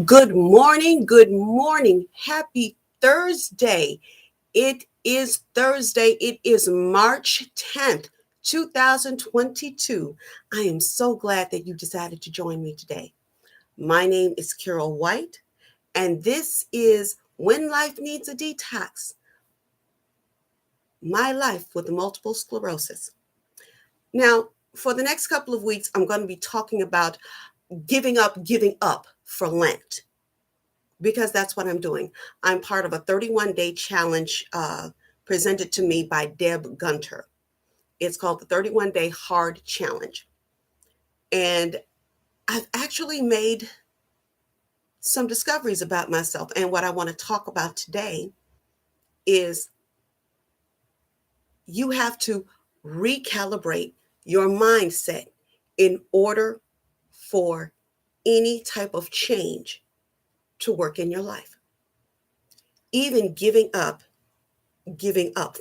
Good morning. Good morning. Happy Thursday. It is Thursday. It is March 10th, 2022. I am so glad that you decided to join me today. My name is Carol White, and this is When Life Needs a Detox, My Life with Multiple Sclerosis. Now, for the next couple of weeks, I'm going to be talking about giving up for Lent, because that's what I'm doing. I'm part of a 31-day challenge presented to me by Deb Gunter. It's called the 31-Day Hard Challenge. And I've actually made some discoveries about myself. And what I want to talk about today is you have to recalibrate your mindset in order for any type of change to work in your life. Even giving up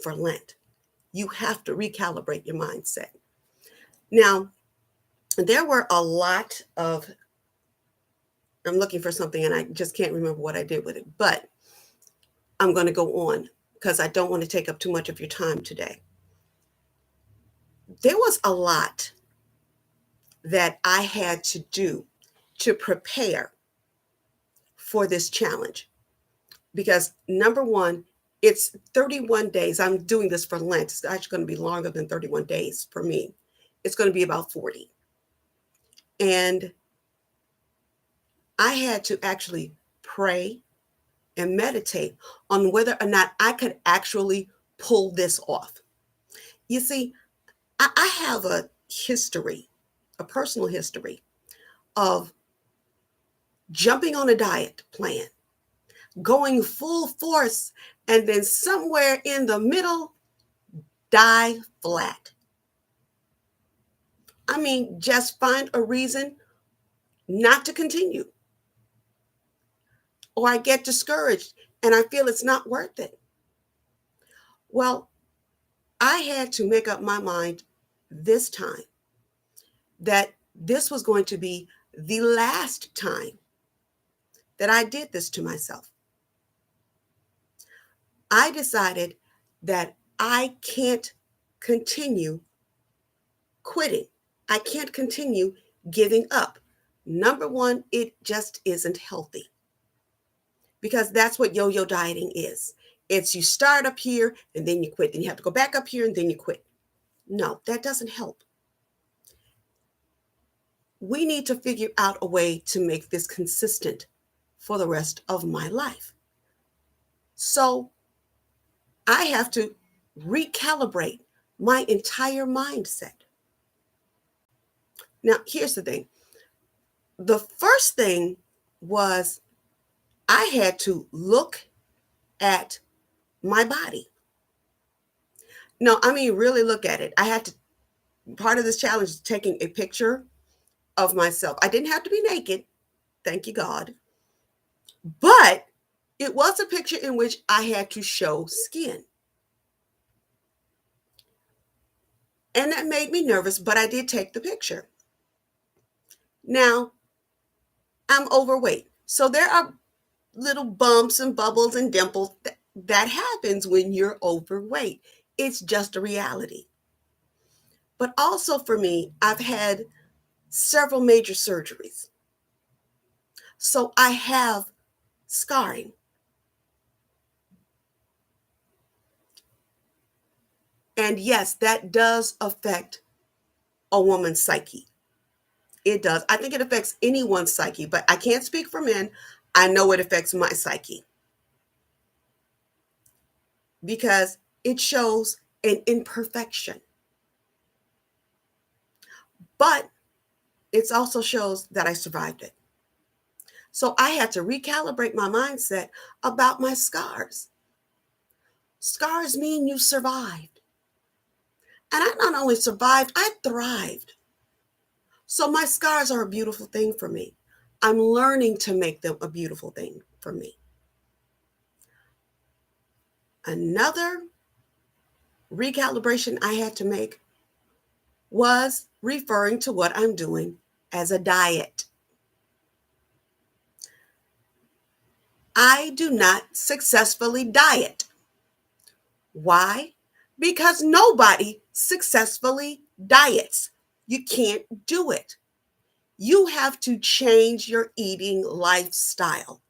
for Lent. You have to recalibrate your mindset. Now, there were a lot of, I'm looking for something and I just can't remember what I did with it, but I'm going to go on because I don't want to take up too much of your time today. There was a lot that I had to do to prepare for this challenge because number one, it's 31 days. I'm doing this for Lent. It's actually going to be longer than 31 days for me. It's going to be about 40. And I had to actually pray and meditate on whether or not I could actually pull this off. You see, I have a history, a personal history of jumping on a diet plan, going full force, and then somewhere in the middle, die flat. I mean, just find a reason not to continue. Or I get discouraged and I feel it's not worth it. Well, I had to make up my mind this time that this was going to be the last time that I did this to myself. I decided that I can't continue quitting. I can't continue giving up. Number one, it just isn't healthy because that's what yo-yo dieting is. It's you start up here and then you quit. Then you have to go back up here and then you quit. No, that doesn't help. We need to figure out a way to make this consistent for the rest of my life. So I have to recalibrate my entire mindset. Now, here's the thing. The first thing was I had to look at my body. No, I mean, really look at it. I had to, part of this challenge is taking a picture of myself. I didn't have to be naked, thank you, God. But it was a picture in which I had to show skin. And that made me nervous, but I did take the picture. Now, I'm overweight. So there are little bumps and bubbles and dimples that happens when you're overweight. It's just a reality. But also for me, I've had several major surgeries. So I have scarring. And yes, that does affect a woman's psyche. It does. I think it affects anyone's psyche, but I can't speak for men. I know it affects my psyche because it shows an imperfection. But it also shows that I survived it. So I had to recalibrate my mindset about my scars. Scars mean you survived. And I not only survived, I thrived. So my scars are a beautiful thing for me. I'm learning to make them a beautiful thing for me. Another recalibration I had to make was referring to what I'm doing as a diet. I do not successfully diet. Why? Because nobody successfully diets. You can't do it. You have to change your eating lifestyle.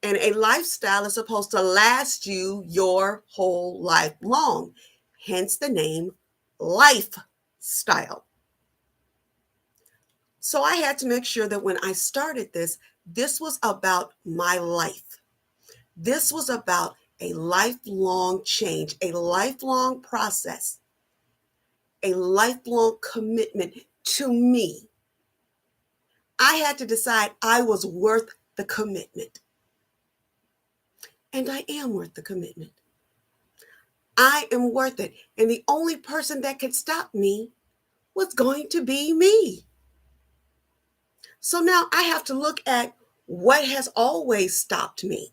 And a lifestyle is supposed to last you your whole life long, hence the name lifestyle. So I had to make sure that when I started this, this was about my life. This was about a lifelong change, a lifelong process, a lifelong commitment to me. I had to decide I was worth the commitment. And I am worth the commitment. I am worth it. And the only person that could stop me was going to be me. So now I have to look at what has always stopped me.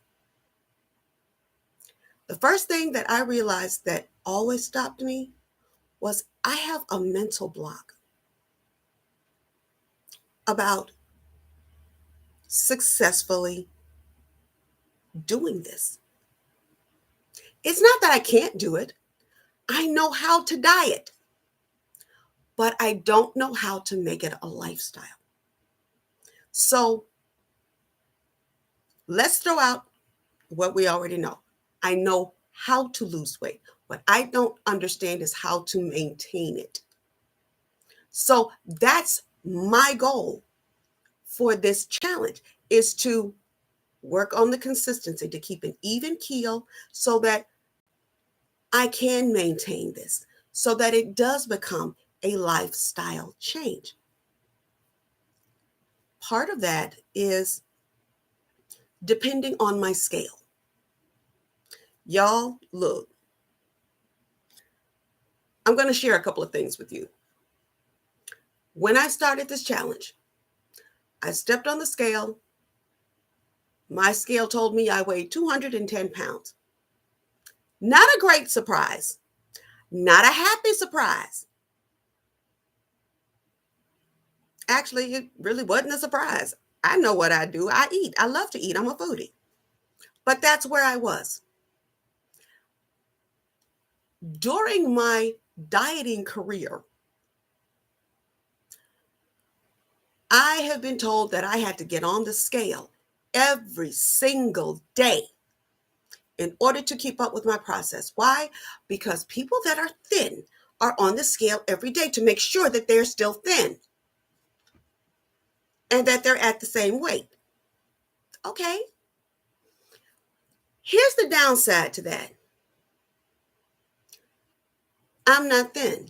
The first thing that I realized that always stopped me was I have a mental block about successfully doing this. It's not that I can't do it. I know how to diet, but I don't know how to make it a lifestyle. So let's throw out what we already know. I know how to lose weight. What I don't understand is how to maintain it. So that's my goal for this challenge, is to work on the consistency, to keep an even keel so that I can maintain this, so that it does become a lifestyle change. Part of that is depending on my scale. Y'all, look, I'm going to share a couple of things with you. When I started this challenge, I stepped on the scale. My scale told me I weighed 210 pounds. Not a great surprise, not a happy surprise. Actually, it really wasn't a surprise. I know what I do. I eat. I love to eat. I'm a foodie. But that's where I was. During my dieting career, I have been told that I had to get on the scale every single day in order to keep up with my process. Why? Because people that are thin are on the scale every day to make sure that they're still thin and that they're at the same weight. Okay. Here's the downside to that. I'm not thin.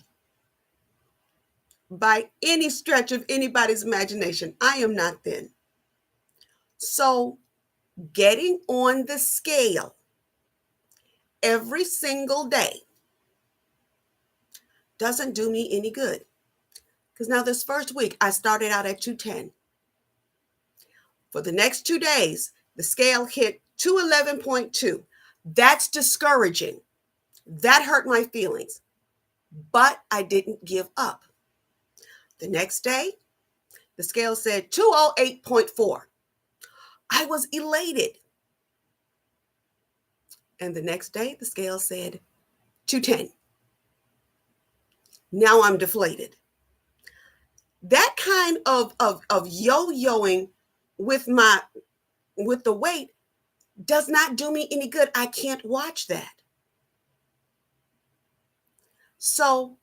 By any stretch of anybody's imagination, I am not thin. So getting on the scale every single day doesn't do me any good. Because now this first week, I started out at 210. For the next 2 days, the scale hit 211.2. That's discouraging. That hurt my feelings. But I didn't give up. The next day, the scale said 208.4. I was elated. And the next day, the scale said 210. Now I'm deflated. That kind of yo-yoing with the weight does not do me any good. I can't watch that. So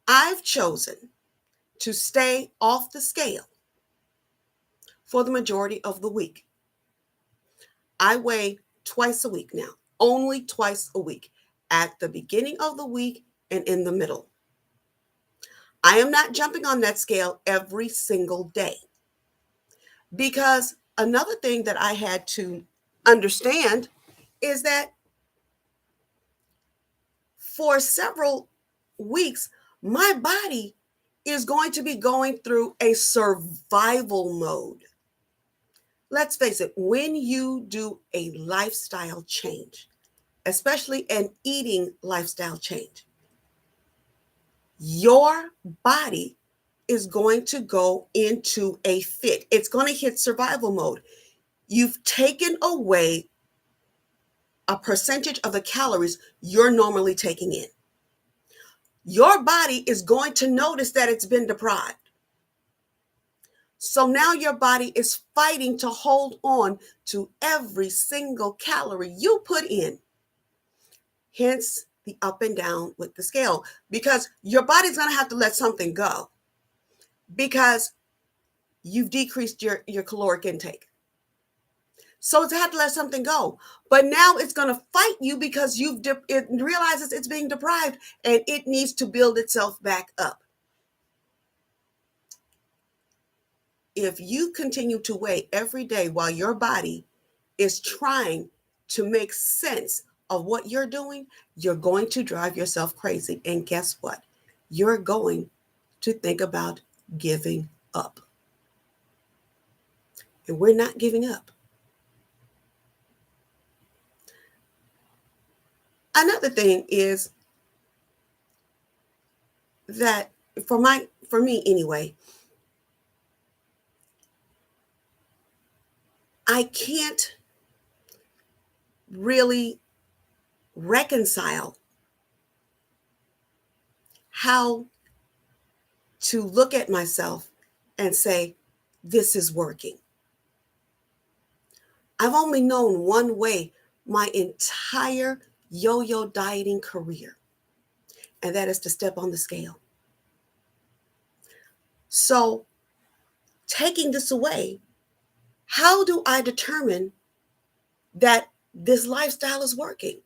I've chosen to stay off the scale for the majority of the week. I weigh twice a week now, only twice a week, at the beginning of the week and in the middle. I am not jumping on that scale every single day, because another thing that I had to understand is that for several weeks, my body is going to be going through a survival mode. Let's face it, when you do a lifestyle change, especially an eating lifestyle change, your body is going to go into a fit. It's going to hit survival mode. You've taken away a percentage of the calories you're normally taking in. Your body is going to notice that it's been deprived. So now your body is fighting to hold on to every single calorie you put in. Hence the up and down with the scale, because your body's going to have to let something go because you've decreased your caloric intake. So it's had to let something go. But now it's going to fight you because it realizes it's being deprived and it needs to build itself back up. If you continue to weigh every day while your body is trying to make sense of what you're doing, you're going to drive yourself crazy. And guess what? You're going to think about giving up. And we're not giving up. Another thing is that for me anyway, I can't really reconcile how to look at myself and say, this is working. I've only known one way my entire yo-yo dieting career, and that is to step on the scale. So taking this away, how do I determine that this lifestyle is working?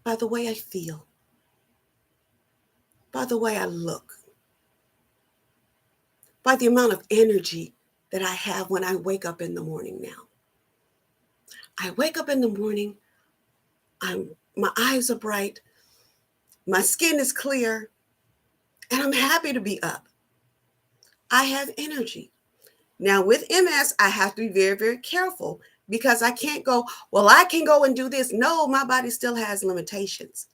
By the way I feel, by the way I look, by the amount of energy that I have when I wake up in the morning now. I wake up in the morning, my eyes are bright, my skin is clear, and I'm happy to be up. I have energy. Now with MS, I have to be very, very careful because I can't go, well, I can go and do this. No, my body still has limitations,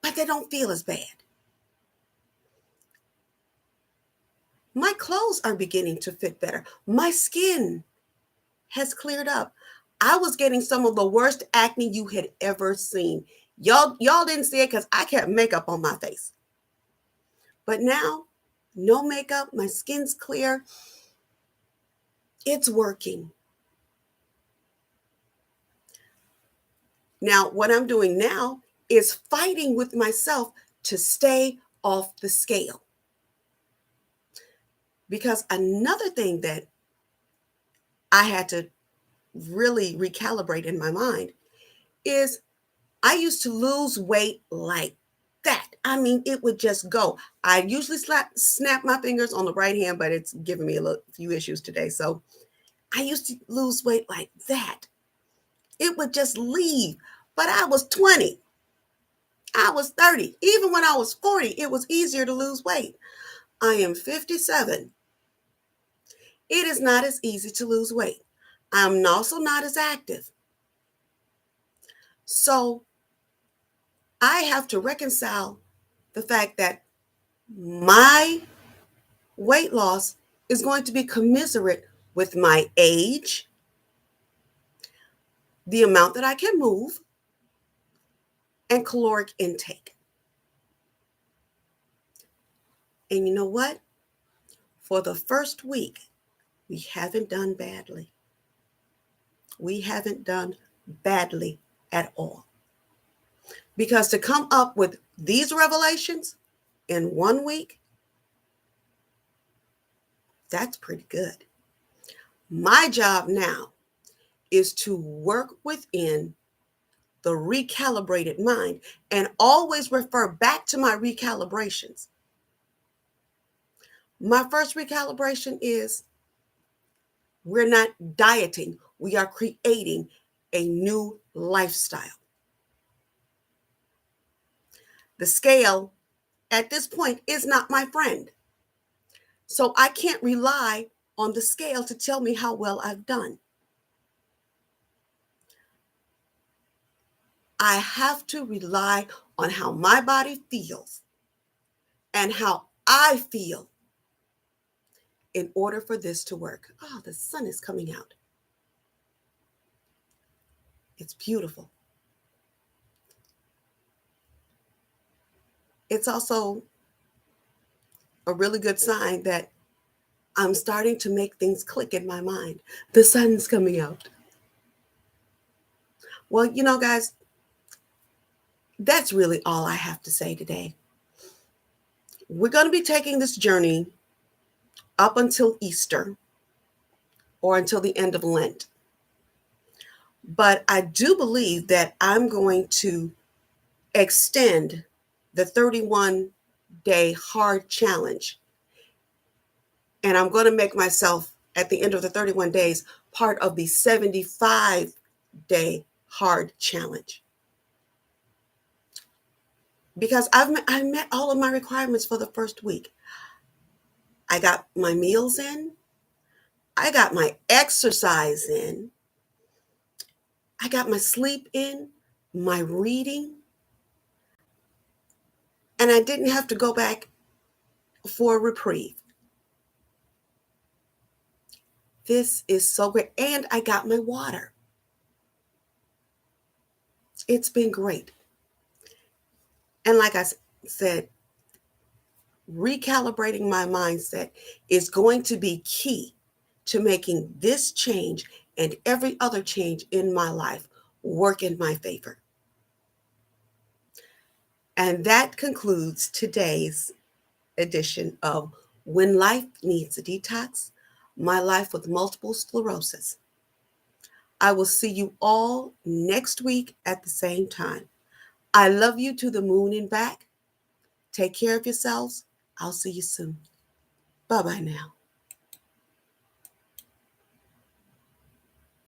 but they don't feel as bad. My clothes are beginning to fit better. My skin has cleared up. I was getting some of the worst acne you had ever seen. Y'all didn't see it because I kept makeup on my face. But now, no makeup, my skin's clear. It's working. Now, what I'm doing now is fighting with myself to stay off the scale. Because another thing that I had to really recalibrate in my mind is I used to lose weight like that. I mean, it would just go. I usually snap my fingers on the right hand, but it's giving me a few issues today. So I used to lose weight like that. It would just leave. But I was 20. I was 30. Even when I was 40, it was easier to lose weight. I am 57. It is not as easy to lose weight. I'm also not as active. So I have to reconcile the fact that my weight loss is going to be commensurate with my age, the amount that I can move, and caloric intake. And you know what? For the first week, we haven't done badly. We haven't done badly at all. Because to come up with these revelations in 1 week, that's pretty good. My job now is to work within the recalibrated mind and always refer back to my recalibrations. My first recalibration is we're not dieting, we are creating a new lifestyle. The scale at this point is not my friend. So I can't rely on the scale to tell me how well I've done. I have to rely on how my body feels and how I feel in order for this to work. Oh, the sun is coming out. It's beautiful. It's also a really good sign that I'm starting to make things click in my mind. The sun's coming out. Well, guys, that's really all I have to say today. We're going to be taking this journey up until Easter or until the end of Lent. But I do believe that I'm going to extend the 31-day hard challenge. And I'm going to make myself, at the end of the 31 days, part of the 75-day hard challenge. Because I met all of my requirements for the first week. I got my meals in. I got my exercise in. I got my sleep in, my reading. And I didn't have to go back for a reprieve. This is so great. And I got my water. It's been great. And like I said, recalibrating my mindset is going to be key to making this change and every other change in my life work in my favor. And that concludes today's edition of When Life Needs a Detox, My Life with Multiple Sclerosis. I will see you all next week at the same time. I love you to the moon and back. Take care of yourselves. I'll see you soon. Bye-bye now.